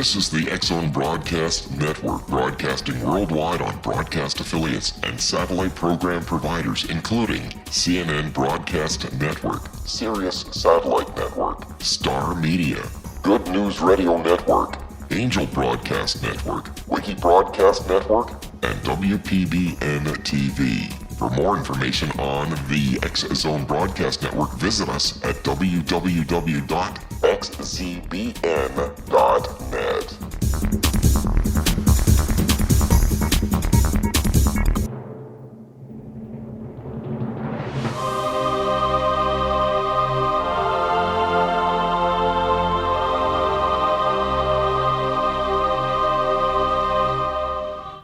This is the X-Zone Broadcast Network, broadcasting worldwide on broadcast affiliates and satellite program providers, including CNN Broadcast Network, Sirius Satellite Network, Star Media, Good News Radio Network, Angel Broadcast Network, Wiki Broadcast Network, and WPBN TV. For more information on the X-Zone Broadcast Network, visit us at www.xzbn.net.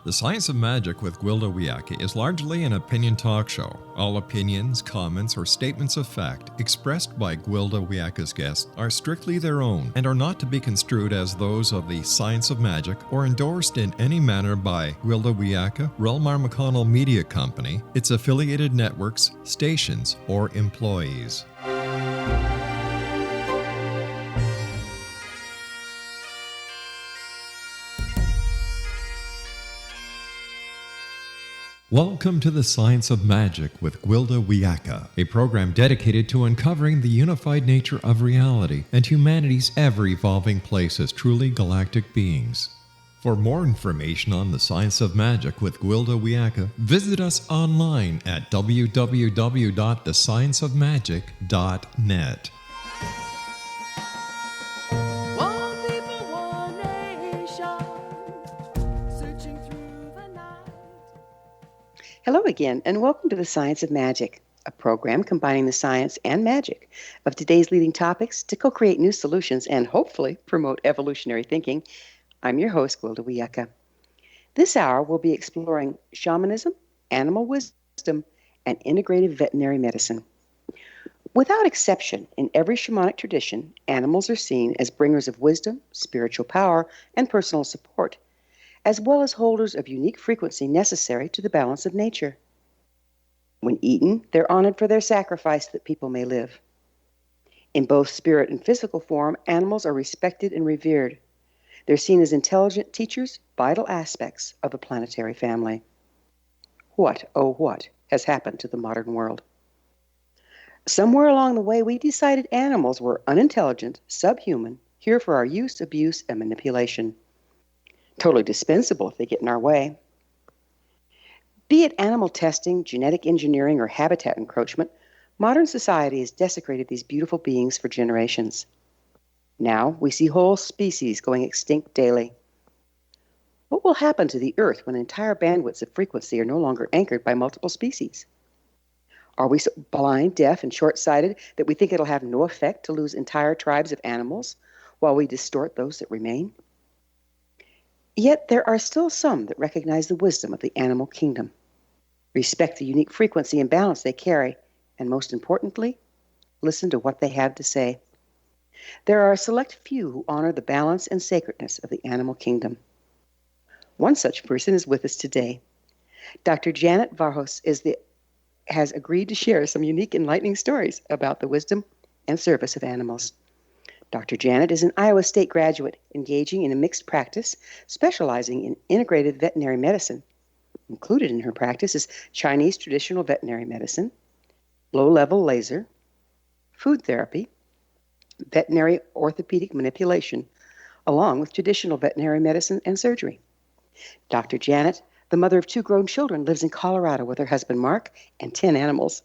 The Science of Magic with Gwilda Wiyaka is largely an opinion talk show. All opinions, comments, or statements of fact expressed by Gwilda Wiyaka's guests are strictly their own and are not to be construed as those of the Science of Magic or endorsed in any manner by Gwilda Wiyaka, Relmar McConnell Media Company, its affiliated networks, stations, or employees. Welcome to the Science of Magic with Gwilda Wiyaka, a program dedicated to uncovering the unified nature of reality and humanity's ever-evolving place as truly galactic beings. For more information on the Science of Magic with Gwilda Wiyaka, visit us online at www.thescienceofmagic.net. Hello again, and welcome to the Science of Magic, a program combining the science and magic of today's leading topics to co-create new solutions and hopefully promote evolutionary thinking. I'm your host, Gwilda Wiyaka. This hour, we'll be exploring shamanism, animal wisdom, and integrative veterinary medicine. Without exception, in every shamanic tradition, animals are seen as bringers of wisdom, spiritual power, and personal support, as well as holders of unique frequency necessary to the balance of nature. When eaten, they're honored for their sacrifice that people may live. In both spirit and physical form, animals are respected and revered. They're seen as intelligent teachers, vital aspects of a planetary family. What, oh what, has happened to the modern world? Somewhere along the way, we decided animals were unintelligent, subhuman, here for our use, abuse, and manipulation. Totally dispensable if they get in our way. Be it animal testing, genetic engineering, or habitat encroachment, modern society has desecrated these beautiful beings for generations. Now we see whole species going extinct daily. What will happen to the Earth when entire bandwidths of frequency are no longer anchored by multiple species? Are we so blind, deaf, and short-sighted that we think it'll have no effect to lose entire tribes of animals while we distort those that remain? Yet there are still some that recognize the wisdom of the animal kingdom, respect the unique frequency and balance they carry, and most importantly, listen to what they have to say. There are a select few who honor the balance and sacredness of the animal kingdom. One such person is with us today. Dr. Janet Varhus has agreed to share some unique, enlightening stories about the wisdom and service of animals. Dr. Janet is an Iowa State graduate engaging in a mixed practice, specializing in integrative veterinary medicine. Included in her practice is Chinese Traditional Veterinary Medicine, low-level laser, food therapy, Veterinary Orthopedic Manipulation, along with traditional veterinary medicine and surgery. Dr. Janet, the mother of 2 grown children, lives in Colorado with her husband Mark and 10 animals.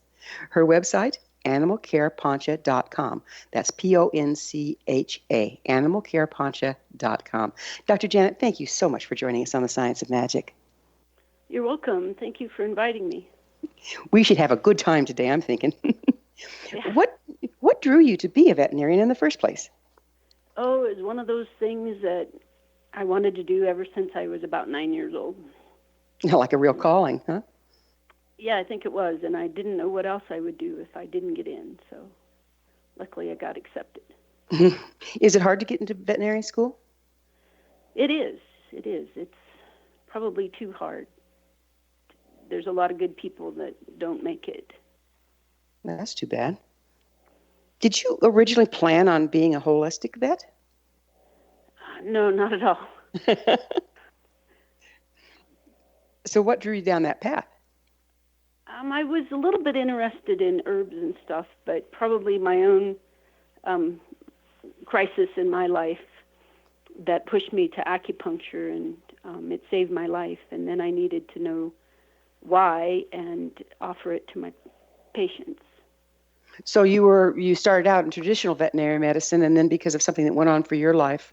Her website, animalcarepancha.com. That's Poncha, animalcarepancha.com. Dr. Janet, thank you so much for joining us on the Science of Magic. You're welcome. Thank you for inviting me. We should have a good time today, I'm thinking. Yeah. What drew you to be a veterinarian in the first place? Oh, it was one of those things that I wanted to do ever since I was about 9 years old. Like a real calling, huh? Yeah, I think it was, and I didn't know what else I would do if I didn't get in, so luckily I got accepted. Is it hard to get into veterinary school? It is. It's probably too hard. There's a lot of good people that don't make it. That's too bad. Did you originally plan on being a holistic vet? No, not at all. So what drew you down that path? I was a little bit interested in herbs and stuff, but probably my own crisis in my life that pushed me to acupuncture, and it saved my life. And then I needed to know why and offer it to my patients. So you started out in traditional veterinary medicine, and then because of something that went on for your life,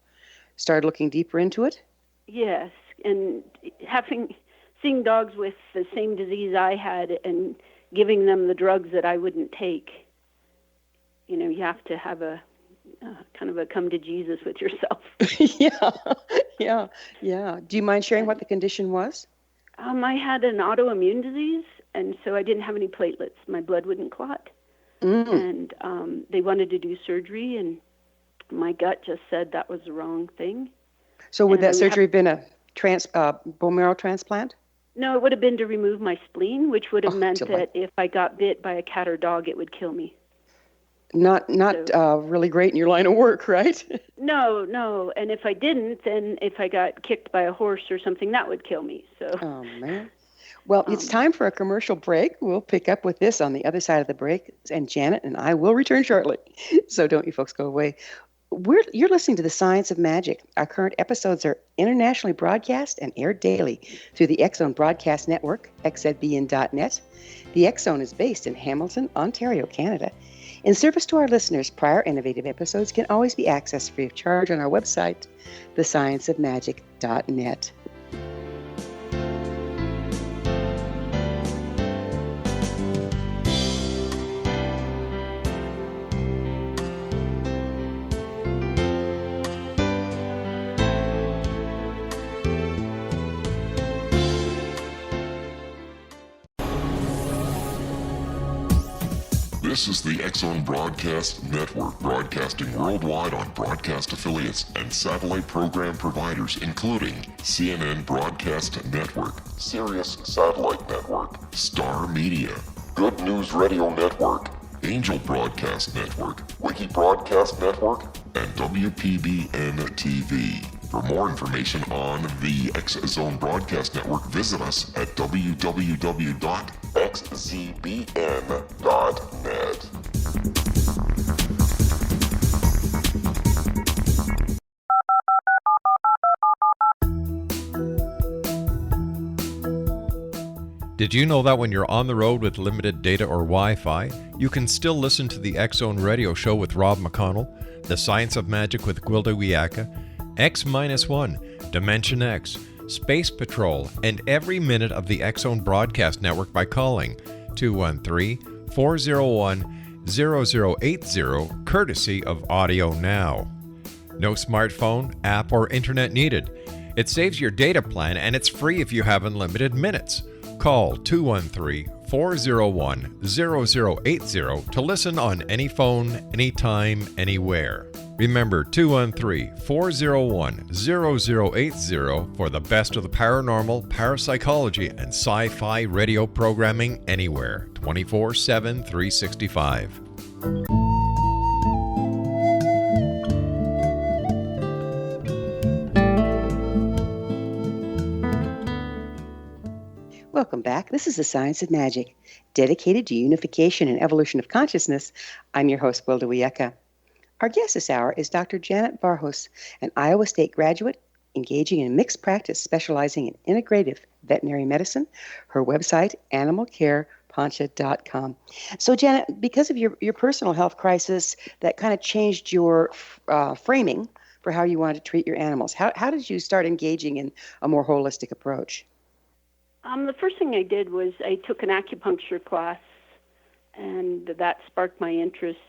started looking deeper into it? Yes, and seeing dogs with the same disease I had and giving them the drugs that I wouldn't take. You know, you have to have a kind of a come to Jesus with yourself. Yeah. Do you mind sharing what the condition was? I had an autoimmune disease, and so I didn't have any platelets. My blood wouldn't clot. And they wanted to do surgery, and my gut just said that was the wrong thing. So would that surgery have been a bone marrow transplant? No, it would have been to remove my spleen, which would have meant that if I got bit by a cat or dog, it would kill me. Not really great in your line of work, right? No. And if I didn't, then if I got kicked by a horse or something, that would kill me. So. Oh, man. Well, it's time for a commercial break. We'll pick up with this on the other side of the break, and Janet and I will return shortly. So don't you folks go away. You're listening to The Science of Magic. Our current episodes are internationally broadcast and aired daily through the X-Zone Broadcast Network, xzbn.net. The X-Zone is based in Hamilton, Ontario, Canada. In service to our listeners, prior innovative episodes can always be accessed free of charge on our website, thescienceofmagic.net. This is the X-Zone Broadcast Network, broadcasting worldwide on broadcast affiliates and satellite program providers, including CNN Broadcast Network, Sirius Satellite Network, Star Media, Good News Radio Network, Angel Broadcast Network, Wiki Broadcast Network, and WPBN TV. For more information on the X-Zone Broadcast Network, visit us at www.xzbn.net. Did you know that when you're on the road with limited data or Wi-Fi, you can still listen to the X-Zone Radio Show with Rob McConnell, The Science of Magic with Gwilda Wiyaka, X-1, Dimension X, Space Patrol, and every minute of the X-Zone Broadcast Network by calling 213-401-0080, courtesy of Audio Now. No smartphone, app, or internet needed. It saves your data plan, and it's free if you have unlimited minutes. Call 213-401-0080 to listen on any phone, anytime, anywhere. Remember 213-401-0080 for the best of the paranormal, parapsychology, and sci-fi radio programming anywhere, 24/7, 365. Welcome back. This is The Science of Magic, dedicated to unification and evolution of consciousness. I'm your host, Gwilda Wiyaka. Our guest this hour is Dr. Janet Varhus, an Iowa State graduate engaging in mixed practice, specializing in integrative veterinary medicine. Her website, animalcarepancha.com. So, Janet, because of your personal health crisis that kind of changed your framing for how you wanted to treat your animals, how did you start engaging in a more holistic approach? The first thing I did was I took an acupuncture class, and that sparked my interest.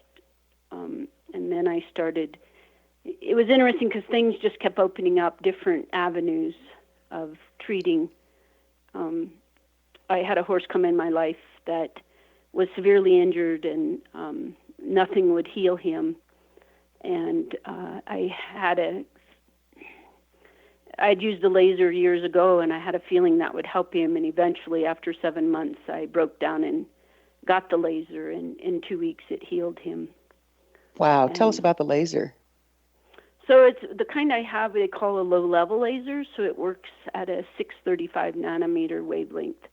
And then I started, it was interesting because things just kept opening up different avenues of treating. I had a horse come in my life that was severely injured, and nothing would heal him. And I'd used the laser years ago, and I had a feeling that would help him. And eventually, after 7 months, I broke down and got the laser, and in 2 weeks, it healed him. Wow. Tell us about the laser. So it's the kind I have, they call a low-level laser, so it works at a 635 nanometer wavelength.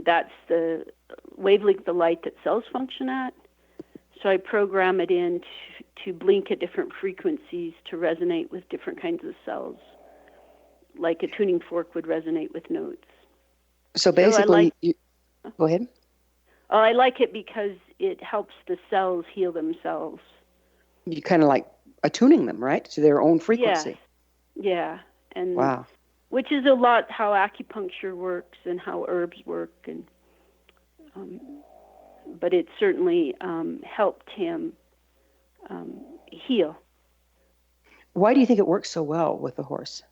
That's the wavelength of light that cells function at. So I program it in to blink at different frequencies to resonate with different kinds of cells, like a tuning fork would resonate with notes. So basically, go ahead. Oh, I like it because it helps the cells heal themselves. You kind of like attuning them, right, to their own frequency. Yeah. And wow. Which is a lot how acupuncture works and how herbs work, and but it certainly helped him heal. Why do you think it works so well with the horse?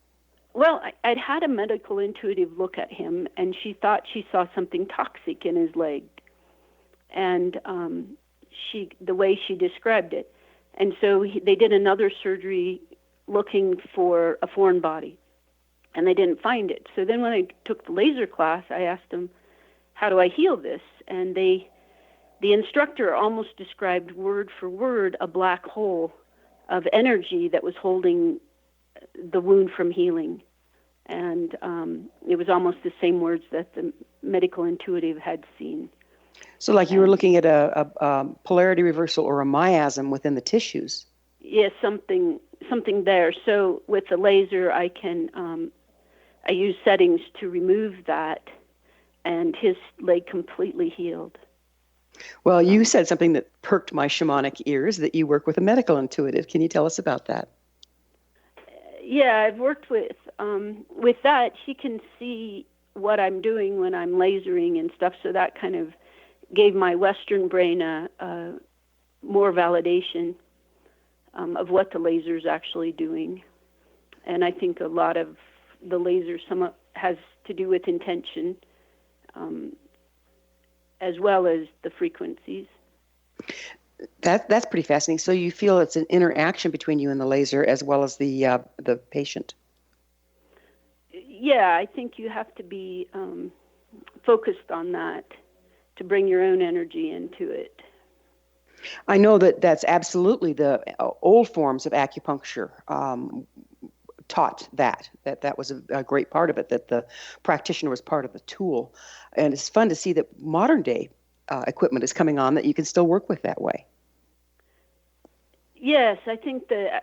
Well, I'd had a medical intuitive look at him, and she thought she saw something toxic in his leg, and the way she described it. And so they did another surgery looking for a foreign body, and they didn't find it. So then when I took the laser class, I asked them, how do I heal this? And the instructor almost described word for word a black hole of energy that was holding the wound from healing. And it was almost the same words that the medical intuitive had seen. So like you were looking at a polarity reversal or a miasm within the tissues. Yes, something there. So with the laser, I use settings to remove that, and his leg completely healed. Well, you said something that perked my shamanic ears, that you work with a medical intuitive. Can you tell us about that? Yeah, I've worked with that. She can see what I'm doing when I'm lasering and stuff, so that kind of gave my Western brain a more validation of what the laser's actually doing. And I think a lot of the laser somewhat has to do with intention, as well as the frequencies. That's pretty fascinating. So you feel it's an interaction between you and the laser as well as the patient. Yeah, I think you have to be focused on that to bring your own energy into it. I know that's absolutely the old forms of acupuncture taught that was a great part of it, that the practitioner was part of the tool. And it's fun to see that modern day equipment is coming on that you can still work with that way. Yes, I think the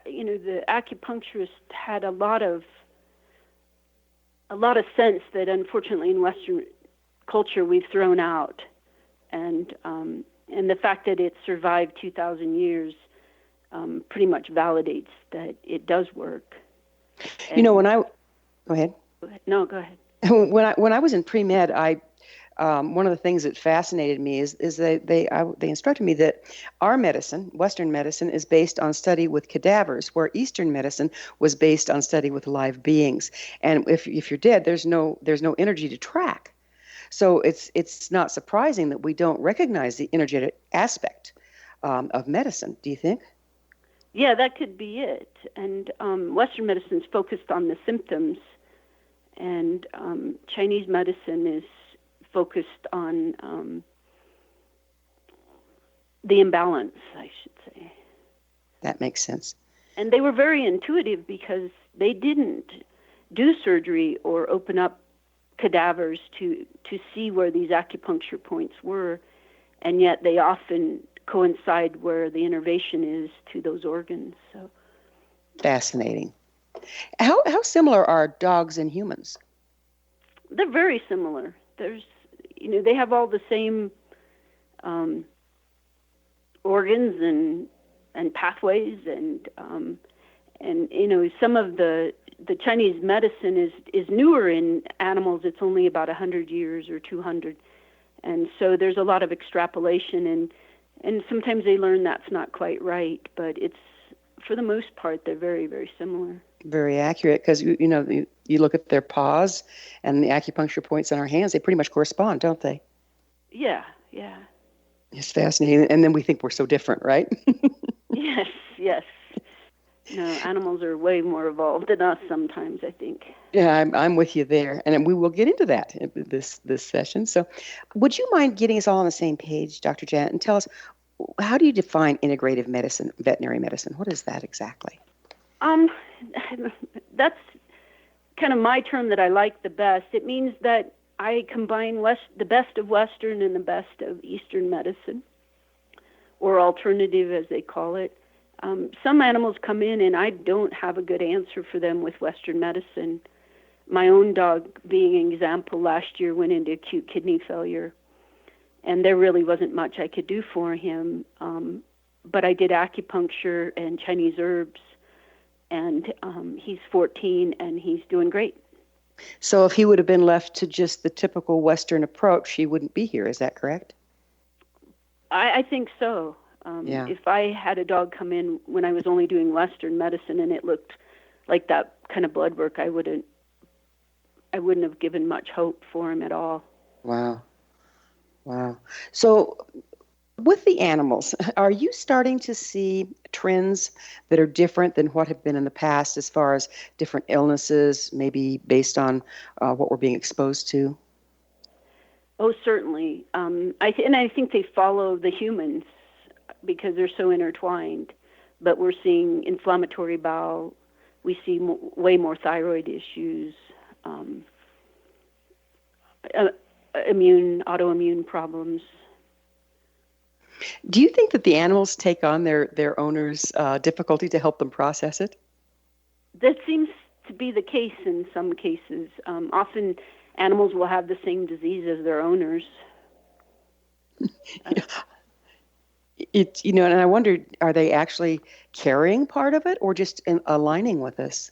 acupuncturist had a lot of sense that unfortunately in Western culture we've thrown out, and the fact that it survived 2,000 years pretty much validates that it does work. And go ahead. No, go ahead. When I was in pre-med, one of the things that fascinated me is they instructed me that our medicine, Western medicine, is based on study with cadavers, where Eastern medicine was based on study with live beings. And if you're dead, there's no energy to track. So it's not surprising that we don't recognize the energetic aspect of medicine. Do you think? Yeah, that could be it. And Western medicine's focused on the symptoms, and Chinese medicine is focused on the imbalance, I should say. That makes sense. And they were very intuitive because they didn't do surgery or open up cadavers to see where these acupuncture points were, and yet they often coincide where the innervation is to those organs. So fascinating. How similar are dogs and humans? They're very similar. They have all the same organs and pathways, and some of the Chinese medicine is newer in animals. It's only about 100 years or 200, and so there's a lot of extrapolation, and sometimes they learn that's not quite right, but it's, for the most part, they're very, very similar. Very accurate, because you look at their paws and the acupuncture points on our hands, they pretty much correspond, don't they? Yeah. It's fascinating, and then we think we're so different, right? Yes. No, animals are way more evolved than us sometimes, I think. Yeah, I'm with you there, and we will get into that in this session. So would you mind getting us all on the same page, Dr. Janet, and tell us, how do you define integrative medicine, veterinary medicine? What is that exactly? Um, that's kind of my term that I like the best. It means that I combine the best of Western and the best of Eastern medicine, or alternative as they call it. Some animals come in and I don't have a good answer for them with Western medicine. My own dog, being an example, last year went into acute kidney failure, and there really wasn't much I could do for him. But I did acupuncture and Chinese herbs, and he's 14 and he's doing great. So if he would have been left to just the typical Western approach, he wouldn't be here. Is that correct? I think so. If I had a dog come in when I was only doing Western medicine and it looked like that kind of blood work, I wouldn't have given much hope for him at all. Wow. So with the animals, are you starting to see trends that are different than what have been in the past as far as different illnesses, maybe based on what we're being exposed to? Oh, certainly. I think they follow the humans because they're so intertwined. But we're seeing inflammatory bowel. We see way more thyroid issues, autoimmune problems. Do you think that the animals take on their owners' difficulty to help them process it? That seems to be the case in some cases. Often animals will have the same disease as their owners. And I wonder, are they actually carrying part of it or just aligning with us?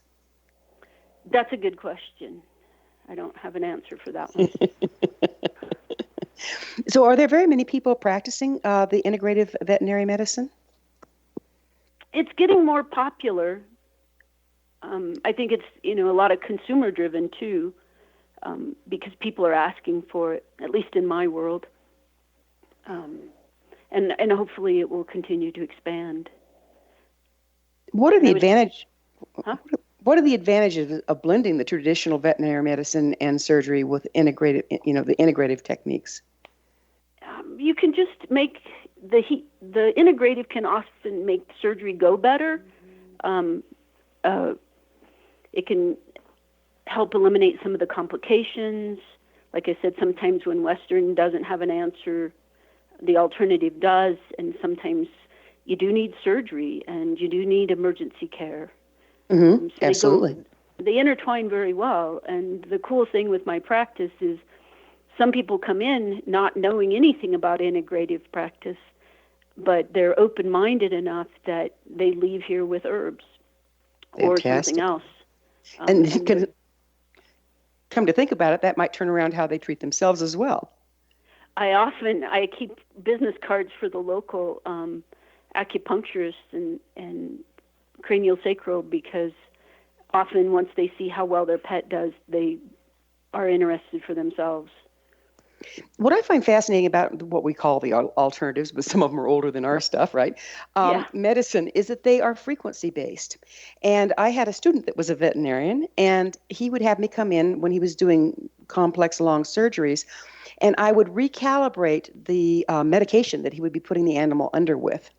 That's a good question. I don't have an answer for that one. So are there very many people practicing the integrative veterinary medicine? It's getting more popular. I think it's, a lot of consumer driven too, because people are asking for it, at least in my world. And hopefully it will continue to expand. What are the advantages? What are the advantages of blending the traditional veterinary medicine and surgery with the integrative techniques? You can just make the integrative can often make surgery go better. It can help eliminate some of the complications. Like I said, sometimes when Western doesn't have an answer, the alternative does, and sometimes you do need surgery and you do need emergency care. Mm-hmm. So absolutely. They intertwine very well, and the cool thing with my practice is some people come in not knowing anything about integrative practice, but they're open-minded enough that they leave here with herbs or something else. And you can come to think about it, that might turn around how they treat themselves as well. I keep business cards for the local acupuncturists and craniosacral, because often once they see how well their pet does, they are interested for themselves. What I find fascinating about what we call the alternatives, but some of them are older than our stuff, right? Medicine, is that they are frequency-based. And I had a student that was a veterinarian, and he would have me come in when he was doing complex, long surgeries, and I would recalibrate the medication that he would be putting the animal under with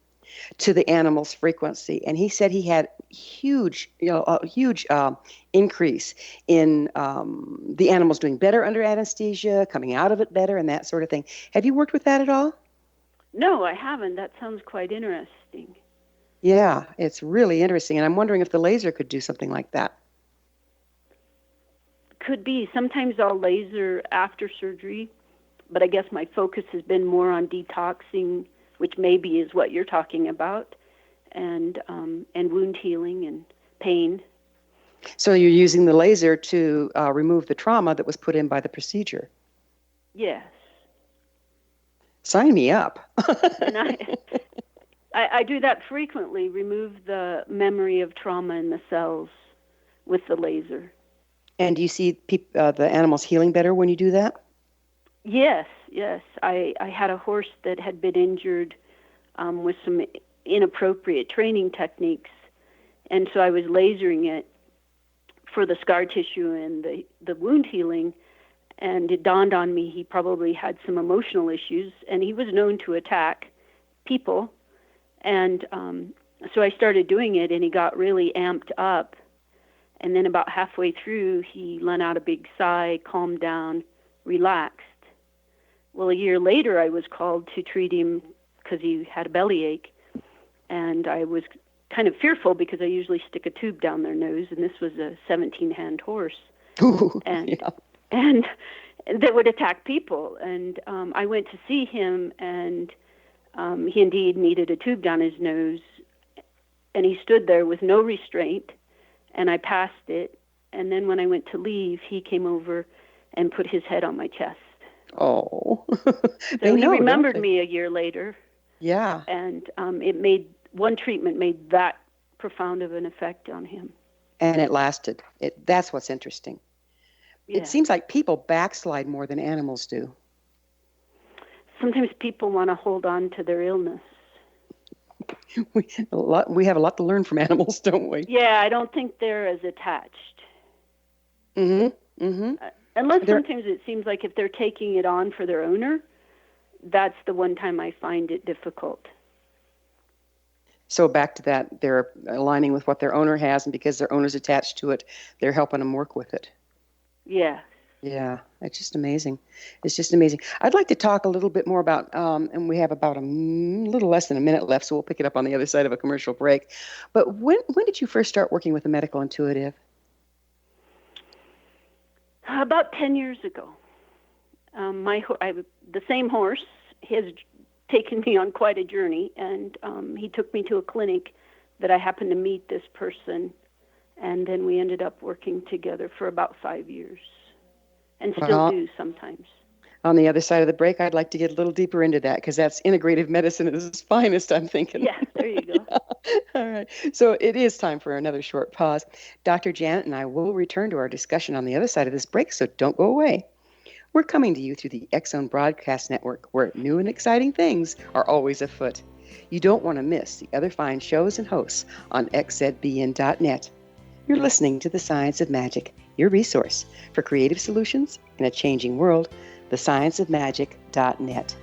to the animal's frequency. And he said he had a huge increase in the animals doing better under anesthesia, coming out of it better, and that sort of thing. Have you worked with that at all? No, I haven't. That sounds quite interesting. Yeah, it's really interesting. And I'm wondering if the laser could do something like that. Could be. Sometimes I'll laser after surgery, but I guess my focus has been more on detoxing, which maybe is what you're talking about, and wound healing and pain. So you're using the laser to remove the trauma that was put in by the procedure? Yes. Sign me up. And I do that frequently, remove the memory of trauma in the cells with the laser. And do you see the animals healing better when you do that? Yes. I had a horse that had been injured with some inappropriate training techniques, and so I was lasering it for the scar tissue and the wound healing, and it dawned on me he probably had some emotional issues, and he was known to attack people, and So I started doing it, and he got really amped up. And then about halfway through, he let out a big sigh, calmed down, relaxed. Well, a year later, I was called to treat him because he had a bellyache. And I was kind of fearful because I usually stick a tube down their nose, and this was a 17-hand horse. Ooh, and yeah. and that would attack people. And I went to see him, and he indeed needed a tube down his nose. And he stood there with no restraint, and I passed it. And then when I went to leave, he came over and put his head on my chest. Oh. So he remembered me a year later. Yeah. And one treatment made that profound of an effect on him. And it lasted. That's what's interesting. Yeah. It seems like people backslide more than animals do. Sometimes people want to hold on to their illness. We have a lot to learn from animals, don't we? Yeah, I don't think they're as attached. Mm-hmm. Mm-hmm. Unless sometimes it seems like if they're taking it on for their owner, that's the one time I find it difficult. So back to that, they're aligning with what their owner has, and because their owner's attached to it, they're helping them work with it. Yeah. Yeah, it's just amazing. It's just amazing. I'd like to talk a little bit more about, and we have about a little less than a minute left, so we'll pick it up on the other side of a commercial break. But when did you first start working with a medical intuitive? About 10 years ago. The same horse has taken me on quite a journey, and he took me to a clinic that I happened to meet this person, and then we ended up working together for about 5 years. And still do sometimes. On the other side of the break, I'd like to get a little deeper into that, because that's integrative medicine at its finest, I'm thinking. Yeah, there you go. Yeah. All right. So it is time for another short pause. Dr. Janet and I will return to our discussion on the other side of this break, so don't go away. We're coming to you through the X-Zone Broadcast Network, where new and exciting things are always afoot. You don't want to miss the other fine shows and hosts on xzbn.net. You're listening to The Science of Magic, your resource for creative solutions in a changing world, thescienceofmagic.net.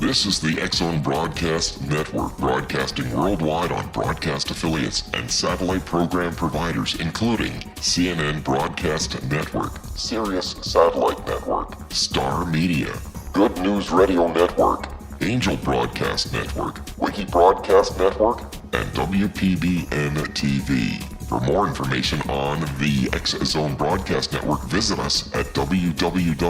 This is the X-Zone Broadcast Network, broadcasting worldwide on broadcast affiliates and satellite program providers, including CNN Broadcast Network, Sirius Satellite Network, Star Media, Good News Radio Network, Angel Broadcast Network, Wiki Broadcast Network, and WPBN TV. For more information on the X-Zone Broadcast Network, visit us at www.xzbn.net.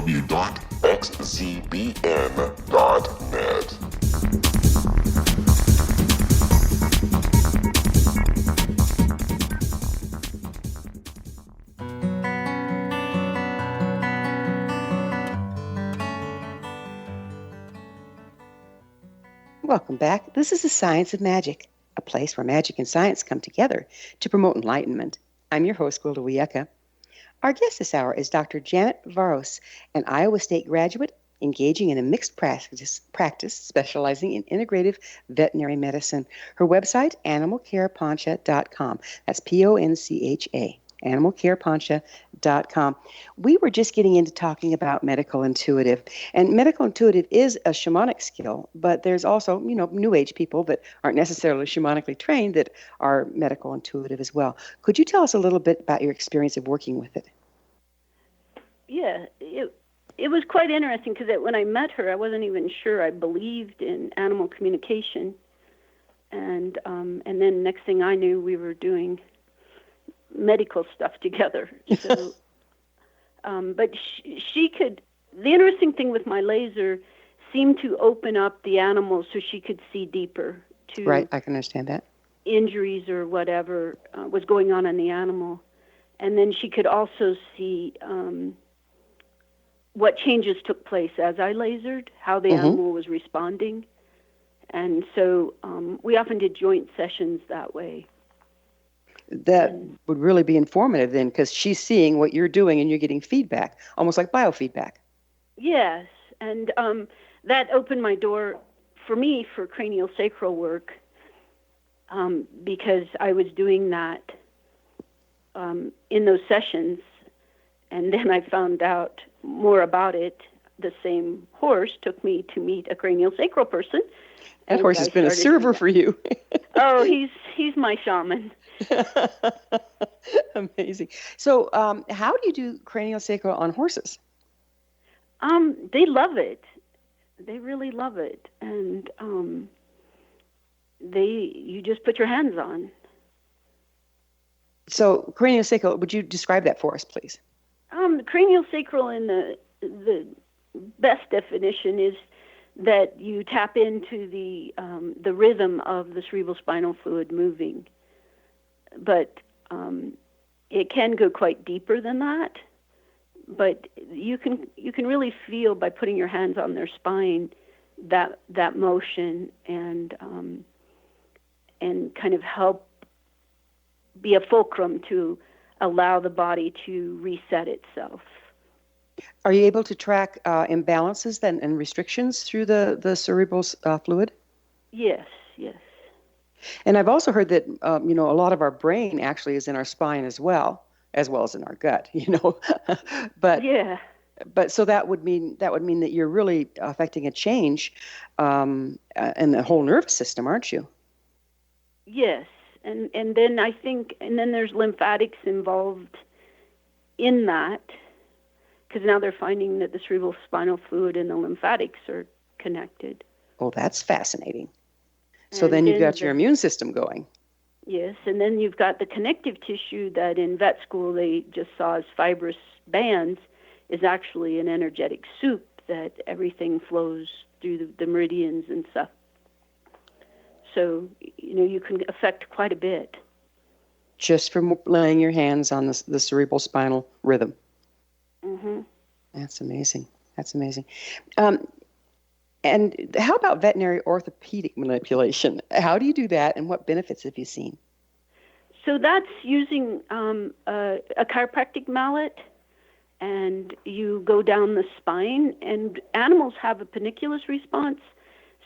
Welcome back. This is The Science of Magic, a place where magic and science come together to promote enlightenment. I'm your host, Gwilda Wiyaka. Our guest this hour is Dr. Janet Varhus, an Iowa State graduate engaging in a mixed practice specializing in integrative veterinary medicine. Her website, animalcarepancha.com. That's Poncha, animalcarepancha.com. We were just getting into talking about medical intuitive. And medical intuitive is a shamanic skill, but there's also, new age people that aren't necessarily shamanically trained that are medical intuitive as well. Could you tell us a little bit about your experience of working with it? Yeah, it was quite interesting because when I met her, I wasn't even sure I believed in animal communication. And then next thing I knew, we were doing medical stuff together. So, but she could. The interesting thing with my laser seemed to open up the animal so she could see deeper to right. I can understand that injuries or whatever was going on in the animal, and then she could also see what changes took place as I lasered, how the animal was responding, and so we often did joint sessions that way. That would really be informative then, because she's seeing what you're doing and you're getting feedback, almost like biofeedback. Yes, and that opened my door for me for craniosacral work, because I was doing that in those sessions, and then I found out more about it. The same horse took me to meet a craniosacral person. That horse has been a server for you. Oh, he's my shaman. Amazing. So, how do you do craniosacral on horses? They love it. They really love it, and you just put your hands on. So, craniosacral, would you describe that for us, please? Craniosacral, in the best definition, is that you tap into the rhythm of the cerebral spinal fluid moving, but it can go quite deeper than that. But you can really feel by putting your hands on their spine that motion, and kind of help be a fulcrum to allow the body to reset itself. Are you able to track imbalances then and restrictions through the cerebral fluid? Yes. And I've also heard that a lot of our brain actually is in our spine as well as in our gut. But yeah. But so that would mean that you're really affecting a change in the whole nervous system, aren't you? Yes, and then I think, and then there's lymphatics involved in that, because now they're finding that the cerebral spinal fluid and the lymphatics are connected. Oh, that's fascinating. So then you've got your immune system going. Yes, and then you've got the connective tissue that in vet school they just saw as fibrous bands, is actually an energetic soup that everything flows through the meridians and stuff. So, you can affect quite a bit. Just from laying your hands on the cerebral spinal rhythm. Mm-hmm. That's amazing. And how about veterinary orthopedic manipulation? How do you do that, and what benefits have you seen? So that's using a chiropractic mallet, and you go down the spine, and animals have a paniculus response.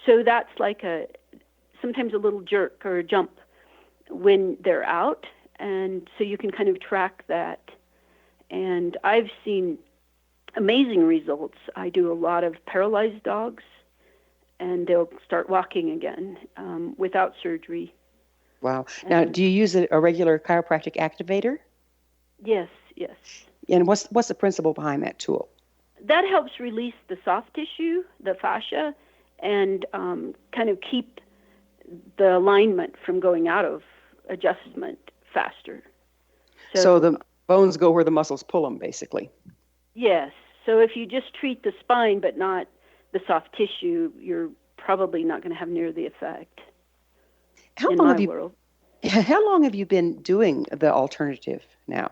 So that's like sometimes a little jerk or a jump when they're out, and so you can kind of track that. And I've seen amazing results. I do a lot of paralyzed dogs, and they'll start walking again without surgery. Wow. Now, do you use a regular chiropractic activator? Yes. And what's the principle behind that tool? That helps release the soft tissue, the fascia, and kind of keep the alignment from going out of adjustment faster. So the bones go where the muscles pull them, basically. Yes. So if you just treat the spine but not the soft tissue, you're probably not going to have near the effect. How long have you been doing the alternative now?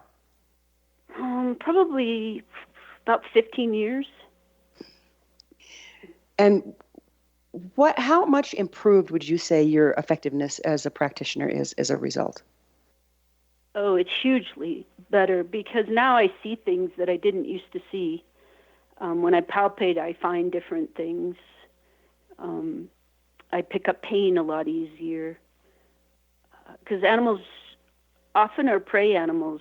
Probably about 15 years. And how much improved would you say your effectiveness as a practitioner is as a result? Oh, it's hugely better, because now I see things that I didn't used to see. When I palpate, I find different things. I pick up pain a lot easier, because animals often are prey animals,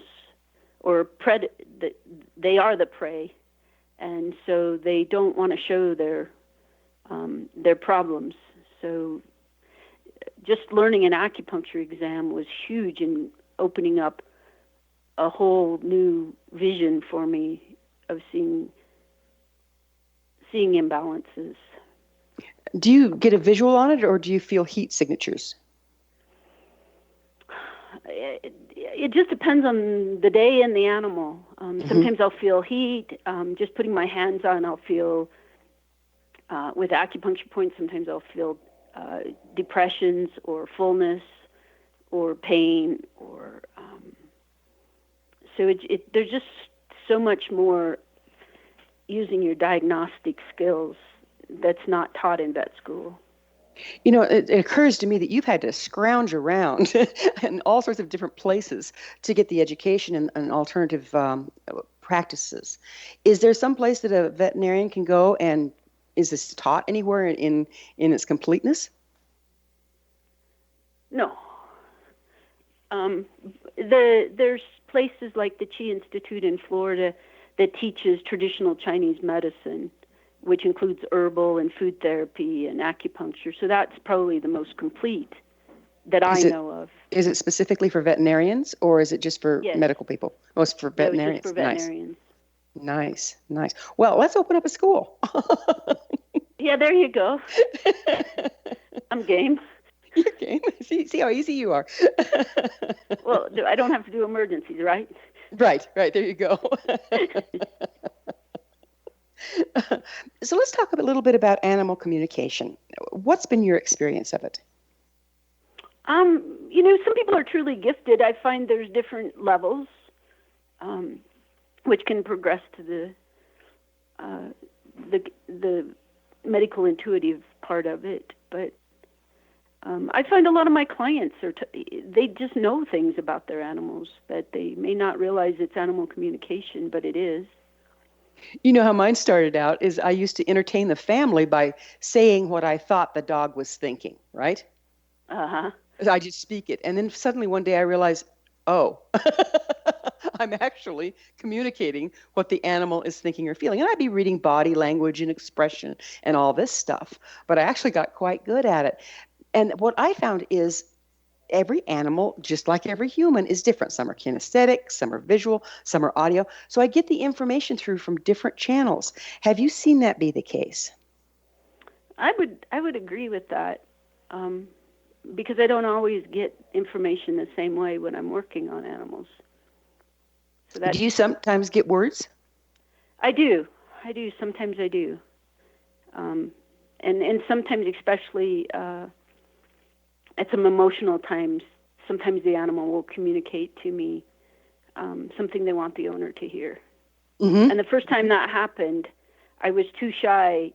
or they are the prey, and so they don't want to show their problems. So just learning an acupuncture exam was huge in opening up a whole new vision for me of seeing imbalances. Do you get a visual on it, or do you feel heat signatures? It just depends on the day and the animal. Sometimes I'll feel heat. Just putting my hands on, I'll feel, with acupuncture points, sometimes I'll feel depressions or fullness or pain. So there's just so much more using your diagnostic skills that's not taught in vet school. It occurs to me that you've had to scrounge around in all sorts of different places to get the education and alternative practices. Is there some place that a veterinarian can go, and is this taught anywhere in its completeness? No. There's places like the Chi Institute in Florida that teaches traditional Chinese medicine, which includes herbal and food therapy and acupuncture. So that's probably the most complete that I know of. Is it specifically for veterinarians, or is it just for medical people? Oh, it's for veterinarians. Just for veterinarians. Nice. Well, let's open up a school. Yeah, there you go. I'm game. You're game. See how easy you are. Well, I don't have to do emergencies, right? Right. There you go. So let's talk a little bit about animal communication. What's been your experience of it? Some people are truly gifted. I find there's different levels, which can progress to the medical intuitive part of it. But I find a lot of my clients they just know things about their animals that they may not realize it's animal communication, but it is. You know how mine started out is I used to entertain the family by saying what I thought the dog was thinking, right? Uh-huh. I just speak it. And then suddenly one day I realized, oh, I'm actually communicating what the animal is thinking or feeling. And I'd be reading body language and expression and all this stuff. But I actually got quite good at it. And what I found is every animal, just like every human, is different. Some are kinesthetic, some are visual, some are audio. So I get the information through from different channels. Have you seen that be the case? I would agree with that, because I don't always get information the same way when I'm working on animals. So do you sometimes get words? I do. Sometimes I do. And sometimes, especially at some emotional times, sometimes the animal will communicate to me something they want the owner to hear. Mm-hmm. And the first time that happened, I was too shy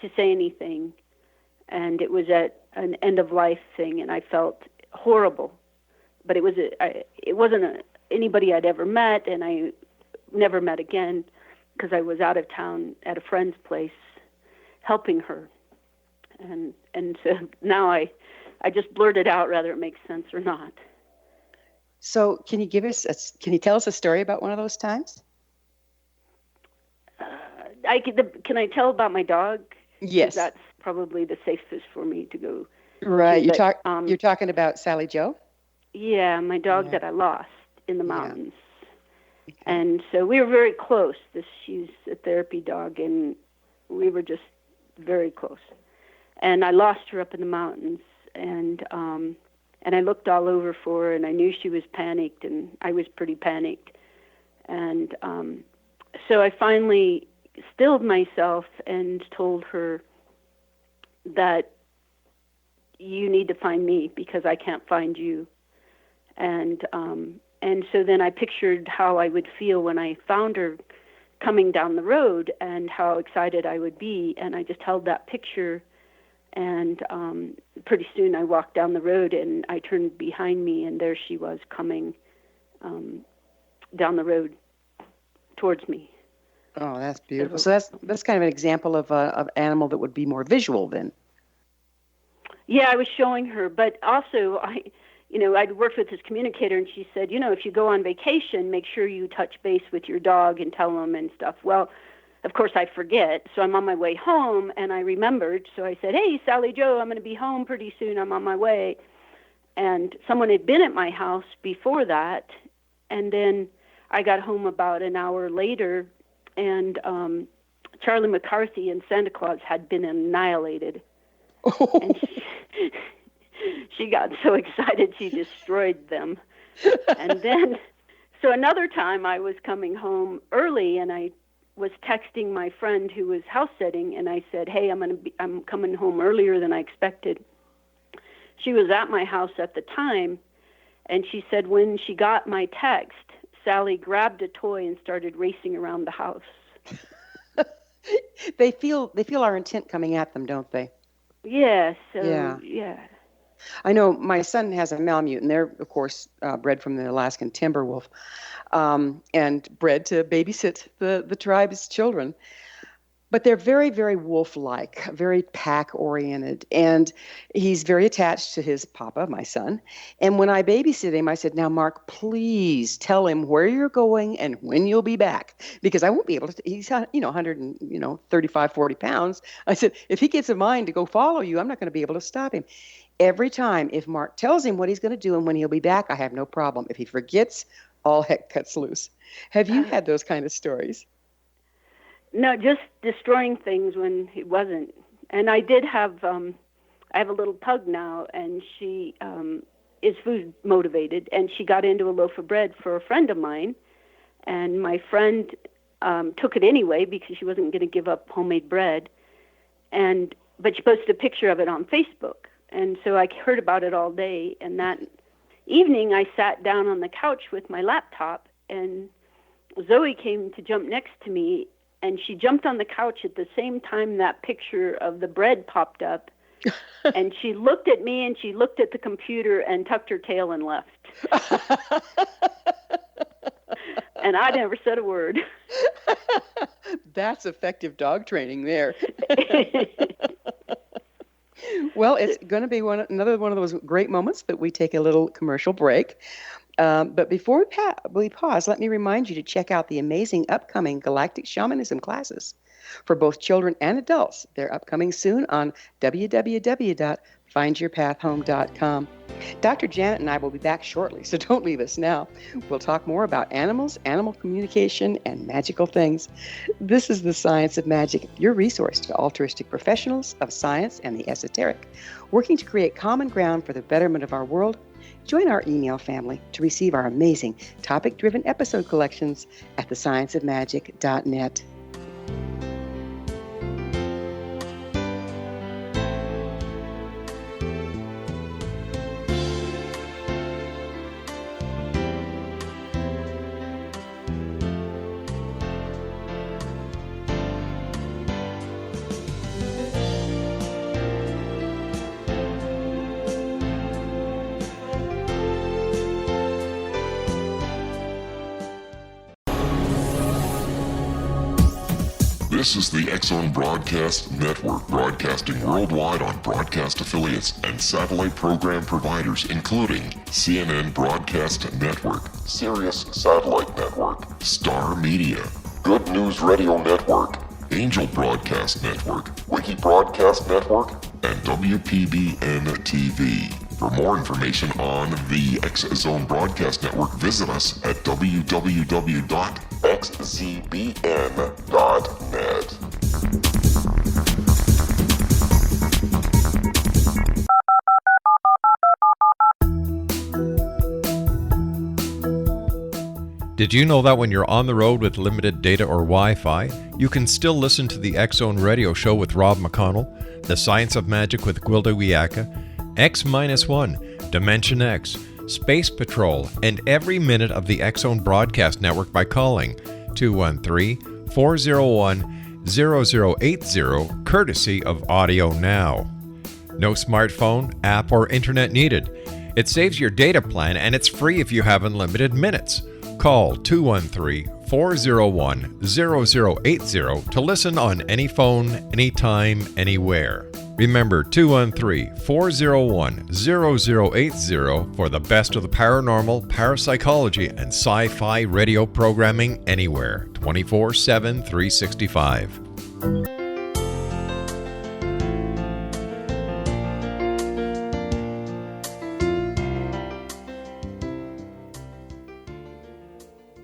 to say anything, and it was at an end-of-life thing, and I felt horrible. But it wasn't anybody I'd ever met, and I never met again because I was out of town at a friend's place helping her. And so now I just blurt it out whether it makes sense or not. So can you tell us a story about one of those times? Can I tell about my dog? Yes. That's probably the safest for me to go. Right. You're talking about Sally Joe? Yeah, my dog that I lost in the mountains. Yeah. Okay. And so we were very close. She's a therapy dog, and we were just very close. And I lost her up in the mountains, and I looked all over for her, and I knew she was panicked, and I was pretty panicked. And so I finally stilled myself and told her that you need to find me because I can't find you. And so then I pictured how I would feel when I found her coming down the road and how excited I would be, and I just held that picture. And pretty soon I walked down the road, and I turned behind me, and there she was coming down the road towards me. Oh, that's beautiful. So that's kind of an example of an animal that would be more visual then. Yeah, I was showing her, but also I'd worked with this communicator, and she said, if you go on vacation, make sure you touch base with your dog and tell them and stuff. Well, of course, I forget, so I'm on my way home, and I remembered, so I said, hey, Sally Joe, I'm going to be home pretty soon, I'm on my way. And someone had been at my house before that, and then I got home about an hour later, and Charlie McCarthy and Santa Claus had been annihilated. And she got so excited she destroyed them. And then, so another time I was coming home early, and I was texting my friend who was house sitting, and I said, hey, I'm coming home earlier than I expected. She was at my house at the time, and she said when she got my text, Sally grabbed a toy and started racing around the house. They feel our intent coming at them, don't they? Yeah, so yeah. I know my son has a Malamute, and they're, of course, bred from the Alaskan timber wolf, and bred to babysit the tribe's children. But they're very, very wolf-like, very pack-oriented, and he's very attached to his papa, my son. And when I babysit him, I said, "Now, Mark, please tell him where you're going and when you'll be back, because I won't be able to." He's 100 and 35, 40 pounds. I said, "If he gets a mind to go follow you, I'm not going to be able to stop him." Every time, if Mark tells him what he's going to do and when he'll be back, I have no problem. If he forgets, all heck cuts loose. Have you had those kind of stories? No, just destroying things when he wasn't. And I did have, I have a little pug now, and she is food motivated, and she got into a loaf of bread for a friend of mine, and my friend took it anyway because she wasn't going to give up homemade bread, but she posted a picture of it on Facebook, and so I heard about it all day, and that evening I sat down on the couch with my laptop, and Zoe came to jump next to me, and she jumped on the couch at the same time that picture of the bread popped up. And she looked at me and she looked at the computer and tucked her tail and left. And I never said a word. That's effective dog training there. Well, it's going to be another one of those great moments that we take a little commercial break. But before we pause, let me remind you to check out the amazing upcoming Galactic Shamanism classes for both children and adults. They're upcoming soon on www.findyourpathhome.com. Dr. Janet and I will be back shortly, so don't leave us now. We'll talk more about animals, animal communication, and magical things. This is the Science of Magic, your resource to altruistic professionals of science and the esoteric, working to create common ground for the betterment of our world. Join our email family to receive our amazing topic-driven episode collections at thescienceofmagic.net. This is the X-Zone Broadcast Network, broadcasting worldwide on broadcast affiliates and satellite program providers, including CNN Broadcast Network, Sirius Satellite Network, Star Media, Good News Radio Network, Angel Broadcast Network, Wiki Broadcast Network, and WPBN TV. For more information on the X-Zone Broadcast Network, visit us at www.xzbn.net. Did you know that when you're on the road with limited data or Wi-Fi, you can still listen to the X-Zone Radio Show with Rob McConnell, The Science of Magic with Gwilda Wiyaka, X-1, Dimension X, Space Patrol, and every minute of the X-Zone Broadcast Network by calling 213-401-0080, courtesy of Audio Now. No smartphone, app, or internet needed. It saves your data plan, and it's free if you have unlimited minutes. Call 213-401-0080 to listen on any phone, anytime, anywhere. Remember 213-401-0080 for the best of the paranormal, parapsychology, and sci-fi radio programming anywhere, 24/7, 365.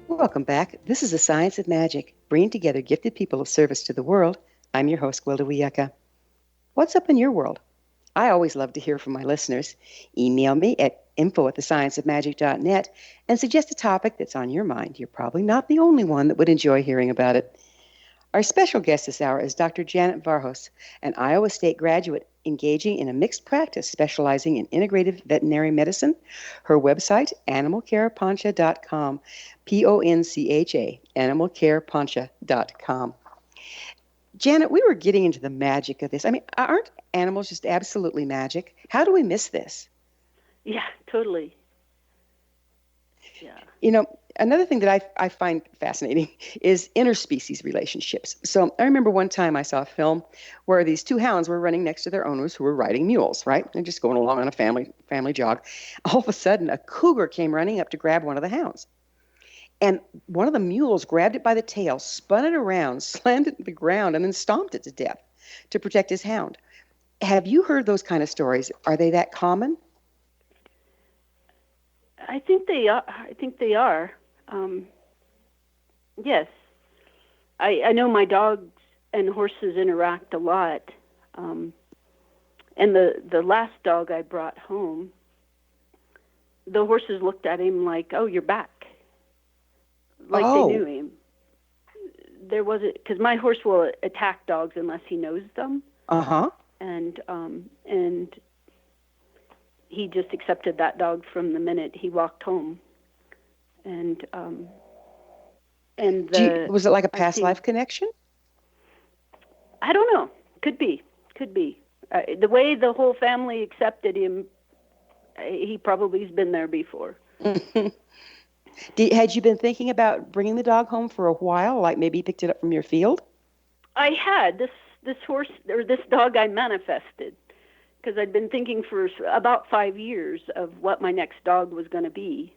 Welcome back. This is the Science of Magic, bringing together gifted people of service to the world. I'm your host, Gwilda Wiyaka. What's up in your world? I always love to hear from my listeners. Email me at info@thescienceofmagic.net and suggest a topic that's on your mind. You're probably not the only one that would enjoy hearing about it. Our special guest this hour is Dr. Janet Varhus, an Iowa State graduate engaging in a mixed practice specializing in integrative veterinary medicine. Her website, animalcarepancha.com, Poncha, animalcarepancha.com. Janet, we were getting into the magic of this. I mean, aren't animals just absolutely magic? How do we miss this? Yeah, totally. Yeah. You know, another thing that I find fascinating is interspecies relationships. So I remember one time I saw a film where these two hounds were running next to their owners who were riding mules, right? They're just going along on a family jog. All of a sudden, a cougar came running up to grab one of the hounds. And one of the mules grabbed it by the tail, spun it around, slammed it to the ground, and then stomped it to death to protect his hound. Have you heard those kind of stories? Are they that common? I think they are. Yes. I know my dogs and horses interact a lot. And the last dog I brought home, the horses looked at him like, "Oh, you're back." Like they knew him. There wasn't, because my horse will attack dogs unless he knows them. And he just accepted that dog from the minute he walked home. And was it like a past life connection? I don't know. Could be. The way the whole family accepted him, he probably has been there before. Had you been thinking about bringing the dog home for a while, like maybe you picked it up from your field? I had. This horse, or this dog, I manifested, because I'd been thinking for about 5 years of what my next dog was going to be,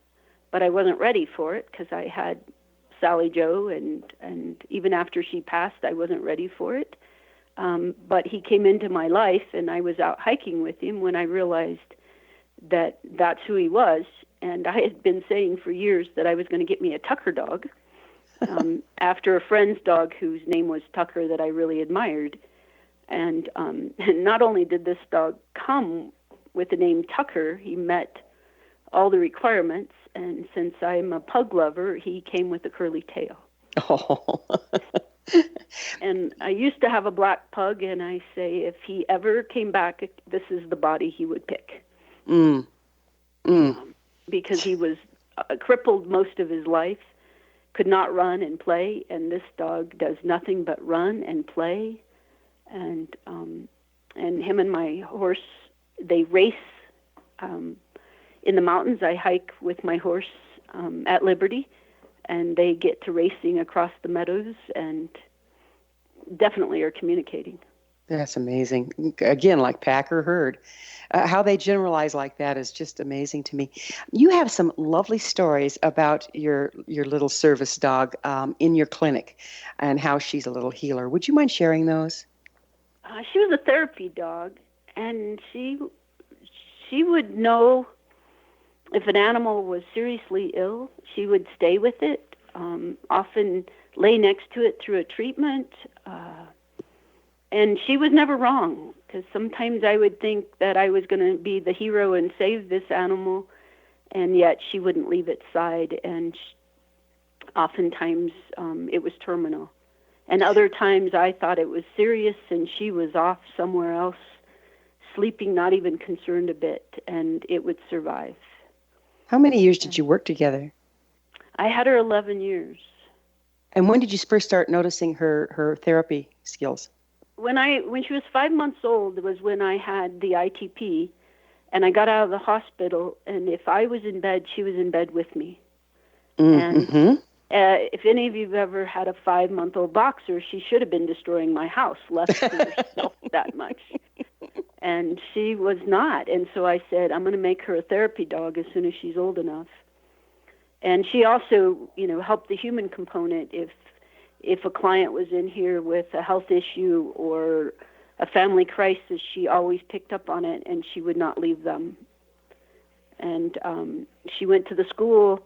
but I wasn't ready for it because I had Sally Joe, and even after she passed, I wasn't ready for it. But he came into my life, and I was out hiking with him when I realized that that's who he was. And I had been saying for years that I was going to get me a Tucker dog after a friend's dog whose name was Tucker that I really admired. And not only did this dog come with the name Tucker, he met all the requirements. And since I'm a pug lover, he came with a curly tail. Oh. And I used to have a black pug, and I say if he ever came back, this is the body he would pick. Because he was crippled most of his life, could not run and play, and this dog does nothing but run and play. And him and my horse, they race in the mountains. I hike with my horse at Liberty, and they get to racing across the meadows and definitely are communicating. That's amazing. Again, like pack or herd. How they generalize like that is just amazing to me. You have some lovely stories about your little service dog in your clinic and how she's a little healer. Would you mind sharing those? She was a therapy dog, and she would know if an animal was seriously ill. She would stay with it, often lay next to it through a treatment. And she was never wrong, because sometimes I would think that I was going to be the hero and save this animal, and yet she wouldn't leave its side, and oftentimes it was terminal. And other times I thought it was serious, and she was off somewhere else, sleeping, not even concerned a bit, and it would survive. How many years did you work together? I had her 11 years. And when did you first start noticing her therapy skills? When she was 5 months old was when I had the ITP, and I got out of the hospital, and if I was in bed, she was in bed with me. And if any of you have ever had a 5-month-old boxer, she should have been destroying my house, left to herself that much. And she was not. And so I said, I'm going to make her a therapy dog as soon as she's old enough. And she also, helped the human component. If a client was in here with a health issue or a family crisis, she always picked up on it, and she would not leave them. And she went to the school,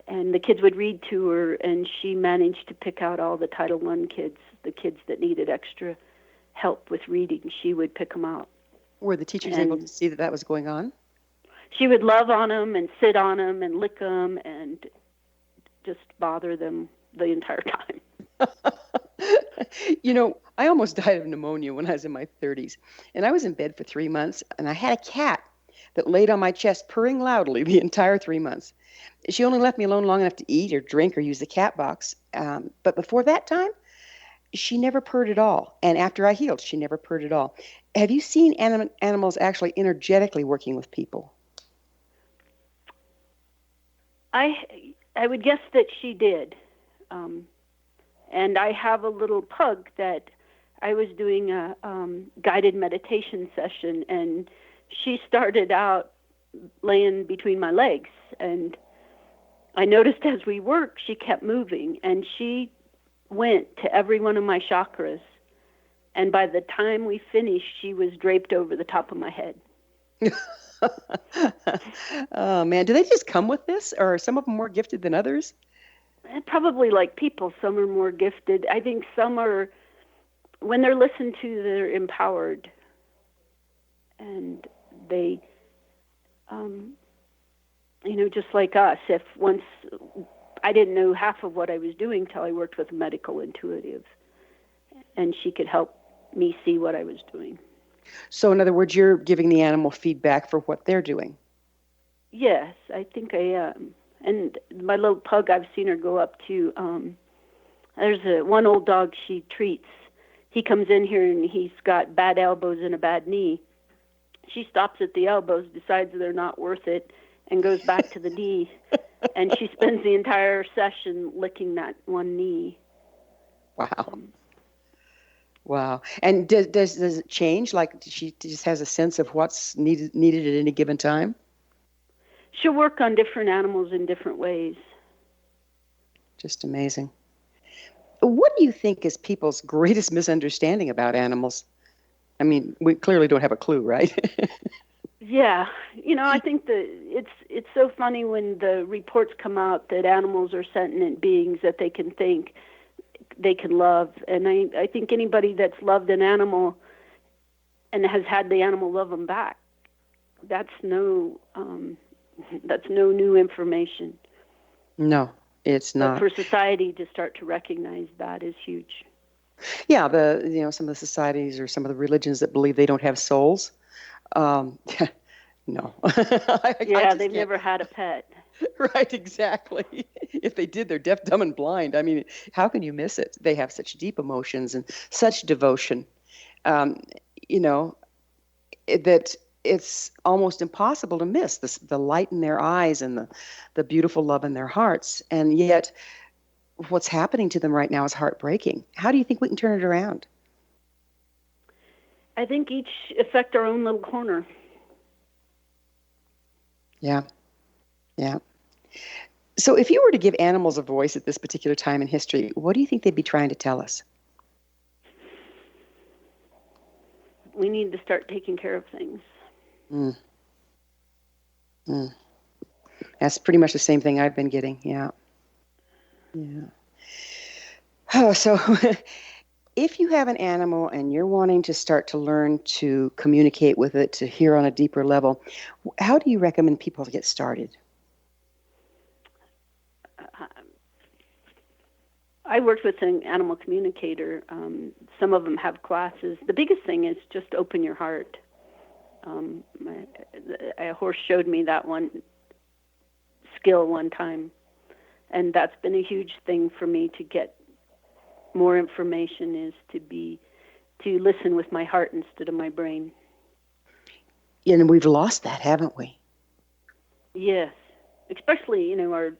and the kids would read to her, and she managed to pick out all the Title I kids, the kids that needed extra help with reading. She would pick them out. Were the teachers able to see that was going on? She would love on them and sit on them and lick them and just bother them the entire time. I almost died of pneumonia when I was in my 30s, and I was in bed for 3 months, and I had a cat that laid on my chest purring loudly the entire 3 months. She only left me alone long enough to eat or drink or use the cat box. But before that time, she never purred at all. And after I healed, she never purred at all. Have you seen animals actually energetically working with people? I would guess that she did. And I have a little pug that I was doing a guided meditation session, and she started out laying between my legs. And I noticed as we worked, she kept moving, and she went to every one of my chakras. And by the time we finished, she was draped over the top of my head. Oh, man. Do they just come with this, or are some of them more gifted than others? Probably like people, some are more gifted. I think some are, when they're listened to, they're empowered. And they, just like us, if once I didn't know half of what I was doing till I worked with a medical intuitive, and she could help me see what I was doing. So in other words, you're giving the animal feedback for what they're doing. Yes, I think I am. And my little pug, I've seen her go up to, there's one old dog she treats. He comes in here and he's got bad elbows and a bad knee. She stops at the elbows, decides they're not worth it, and goes back to the knee. And she spends the entire session licking that one knee. Wow. Wow. And does it change? Like she just has a sense of what's needed at any given time? She'll work on different animals in different ways. Just amazing. What do you think is people's greatest misunderstanding about animals? I mean, we clearly don't have a clue, right? Yeah. I think that it's so funny when the reports come out that animals are sentient beings, that they can think, they can love. And I think anybody that's loved an animal and has had the animal love them back, that's no new information. No, it's not. But for society to start to recognize that is huge. Yeah, some of the societies or some of the religions that believe they don't have souls. No. They've never had a pet. Right, exactly. If they did, they're deaf, dumb, and blind. I mean, how can you miss it? They have such deep emotions and such devotion, that it's almost impossible to miss the light in their eyes and the beautiful love in their hearts. And yet, what's happening to them right now is heartbreaking. How do you think we can turn it around? I think each affect our own little corner. Yeah. Yeah. So if you were to give animals a voice at this particular time in history, what do you think they'd be trying to tell us? We need to start taking care of things. That's pretty much the same thing I've been getting. Yeah. Oh, so if you have an animal and you're wanting to start to learn to communicate with it, to hear on a deeper level, how do you recommend people to get started? I worked with an animal communicator. Some of them have classes. The biggest thing is just open your heart. A horse showed me that one skill one time, and that's been a huge thing for me to get more information, is to listen with my heart instead of my brain. And we've lost that, haven't we? Yes, especially our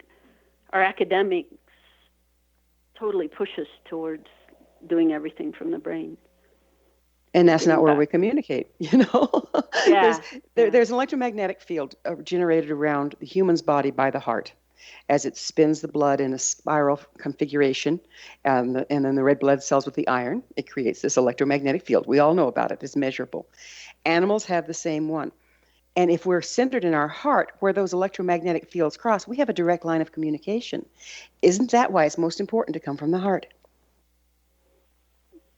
academics totally push us towards doing everything from the brain. And that's not where we communicate, Yeah. There's an electromagnetic field generated around the human's body by the heart as it spins the blood in a spiral configuration, and then the red blood cells with the iron. It creates this electromagnetic field. We all know about it. It's measurable. Animals have the same one. And if we're centered in our heart, where those electromagnetic fields cross, we have a direct line of communication. Isn't that why it's most important to come from the heart?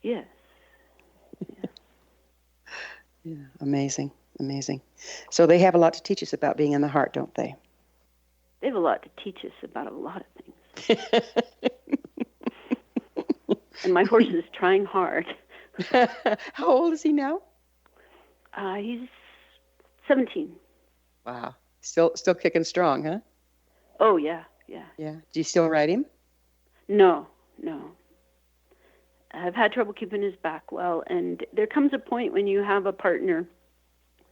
Yes. Yeah, amazing. So they have a lot to teach us about being in the heart, don't they? They have a lot to teach us about a lot of things. And my horse is trying hard. How old is he now? He's 17. Wow. Still kicking strong, huh? Oh, yeah. Yeah. Do you still ride him? No. have had trouble keeping his back well. And there comes a point when you have a partner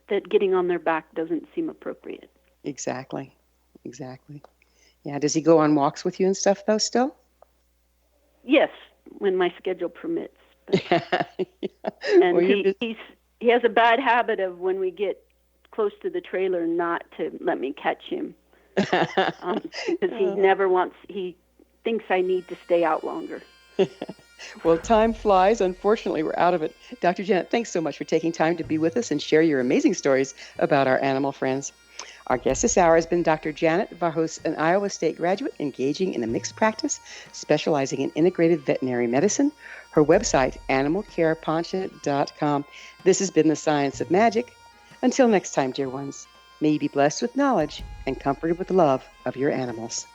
that getting on their back doesn't seem appropriate. Exactly. Yeah. Does he go on walks with you and stuff, though, still? Yes, when my schedule permits. And well, he has a bad habit of when we get close to the trailer not to let me catch him. Because he thinks I need to stay out longer. Well, time flies. Unfortunately, we're out of it. Dr. Janet, thanks so much for taking time to be with us and share your amazing stories about our animal friends. Our guest this hour has been Dr. Janet Varhus, an Iowa State graduate engaging in a mixed practice, specializing in integrative veterinary medicine. Her website, animalcareponcha.com. This has been The Science of Magic. Until next time, dear ones, may you be blessed with knowledge and comforted with the love of your animals.